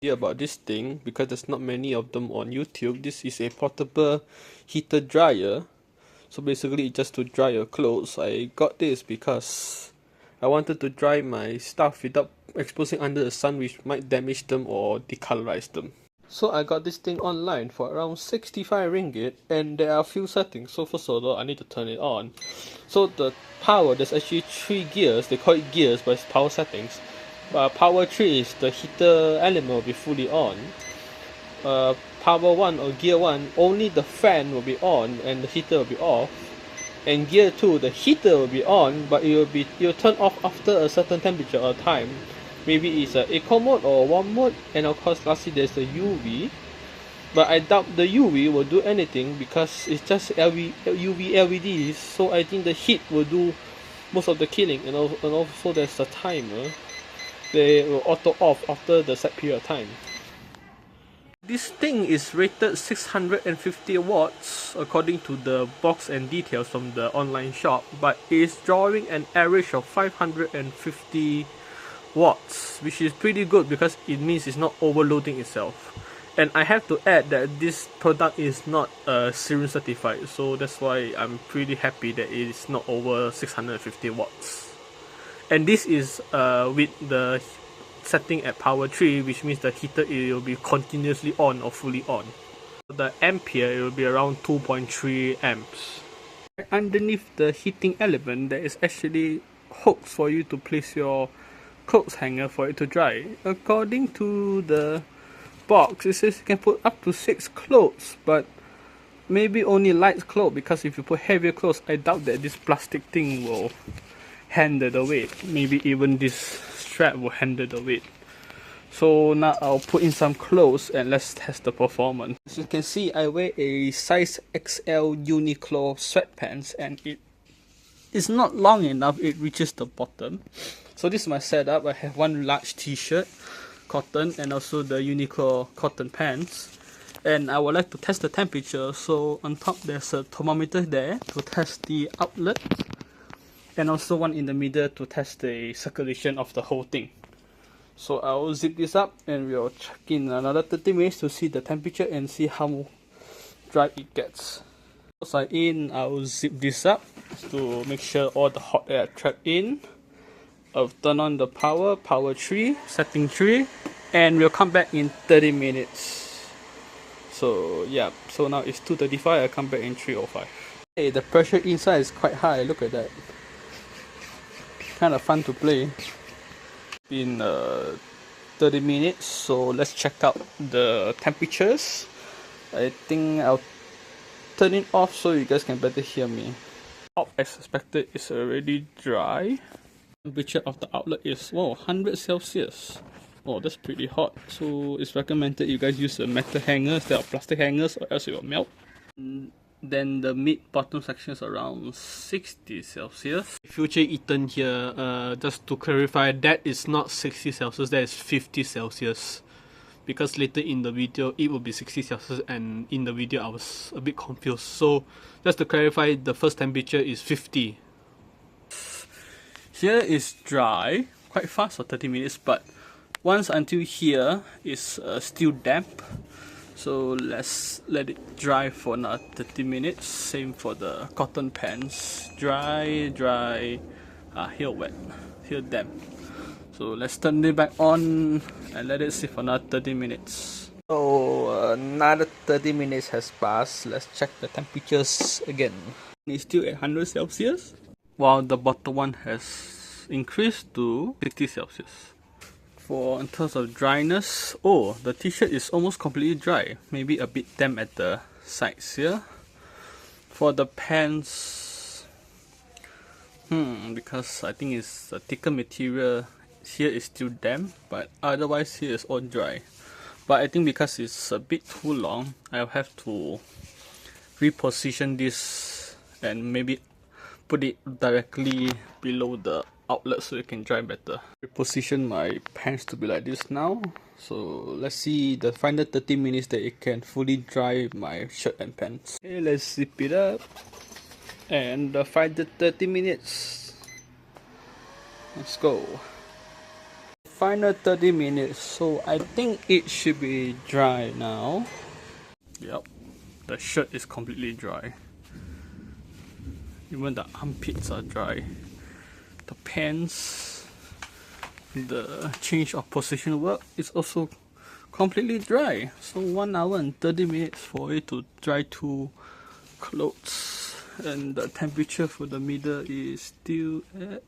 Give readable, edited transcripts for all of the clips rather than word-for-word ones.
About this thing because there's not many of them on YouTube. This is a portable heater dryer. So basically just to dry your clothes. I got this because I wanted to dry my stuff without exposing under the sun, which might damage them or decolorize them. So I got this thing online for around 65 ringgit, and there are a few settings. So first of all, I need to turn it on. So the power, there's actually 3 gears. They call it gears, but it's power settings. Power 3 is the heater element will be fully on. Power 1 or gear 1, only the fan will be on and the heater will be off. And gear 2, the heater will be on, but it will turn off after a certain temperature or time. Maybe it's a eco mode or warm mode. And of course lastly there's the UV. But I doubt the UV will do anything because it's just UV LEDs. So I think the heat will do most of the killing. And also there's a timer. They will auto off after the set period of time. This thing is rated 650 watts according to the box and details from the online shop, but it's drawing an average of 550 watts, which is pretty good because it means it's not overloading itself. And I have to add that this product is not Sirin certified, so that's why I'm pretty happy that it is not over 650 watts. And this is with the setting at power 3, which means the heater it will be continuously on or fully on. The ampere it will be around 2.3 amps. Underneath the heating element there is actually hooks for you to place your clothes hanger for it to dry. According to the box, it says you can put up to 6 clothes, but maybe only light clothes, because if you put heavier clothes I doubt that this plastic thing will handle the weight. Maybe even this strap will handle the weight. So now I'll put in some clothes and let's test the performance. As you can see, I wear a size XL Uniqlo sweatpants and it is not long enough, it reaches the bottom. So this is my setup. I have one large t-shirt, cotton, and also the Uniqlo cotton pants. And I would like to test the temperature, so on top there's a thermometer there to test the outlet, and also one in the middle to test the circulation of the whole thing. So I'll zip this up and we'll check in another 30 minutes to see the temperature and see how dry it gets. Once I'm in, I'll zip this up to make sure all the hot air trapped in. I'll turn on the power 3, setting 3, and we'll come back in 30 minutes. So yeah, so now it's 2:35, I'll come back in 3:05. Hey, the pressure inside is quite high, look at that. Kind of fun to play. Been 30 minutes, so let's check out the temperatures. I think I'll turn it off so you guys can better hear me. Top, as expected, is already dry. Temperature of the outlet is 100 Celsius. Oh, that's pretty hot. So it's recommended you guys use a metal hanger instead of plastic hangers, or else it will melt. Then the mid-bottom section is around 60 Celsius. Future Eaton here, just to clarify, that is not 60 Celsius, that is 50 Celsius. Because later in the video, it will be 60 Celsius, and in the video I was a bit confused. So, just to clarify, the first temperature is 50. Here is dry, quite fast for 30 minutes, but once until here is still damp. So let's let it dry for another 30 minutes. Same for the cotton pants. Dry, here wet, here damp. So let's turn it back on and let it sit for another 30 minutes. So another 30 minutes has passed. Let's check the temperatures again. It's still at 100 Celsius, while the bottom one has increased to 60 Celsius. For in terms of dryness, the t-shirt is almost completely dry, maybe a bit damp at the sides here. For the pants, because I think it's a thicker material, here is still damp, but otherwise here is all dry. But I think because it's a bit too long, I'll have to reposition this and maybe put it directly below the outlet so it can dry better. Reposition my pants to be like this now. So let's see the final 30 minutes that it can fully dry my shirt and pants. Okay, let's zip it up. And the final 30 minutes. Let's go. final 30 minutes, so I think it should be dry now. Yep, the shirt is completely dry. Even the armpits are dry. The pants, the change of position work is also completely dry. So 1 hour and 30 minutes for it to dry 2 clothes. And the temperature for the middle is still at,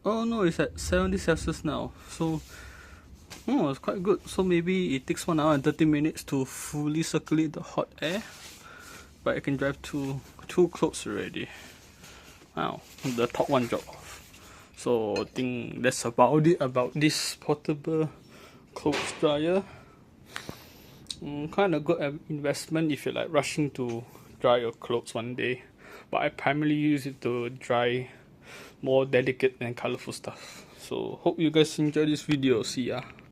oh no, it's at 70 Celsius now. So it's quite good. So maybe it takes 1 hour and 30 minutes to fully circulate the hot air, but I can dry two clothes already. Wow, the top one dropped off. So I think that's about it about this portable clothes dryer. Kind of good investment if you're like rushing to dry your clothes one day, but I primarily use it to dry more delicate and colorful stuff. So hope you guys enjoy this video. See ya.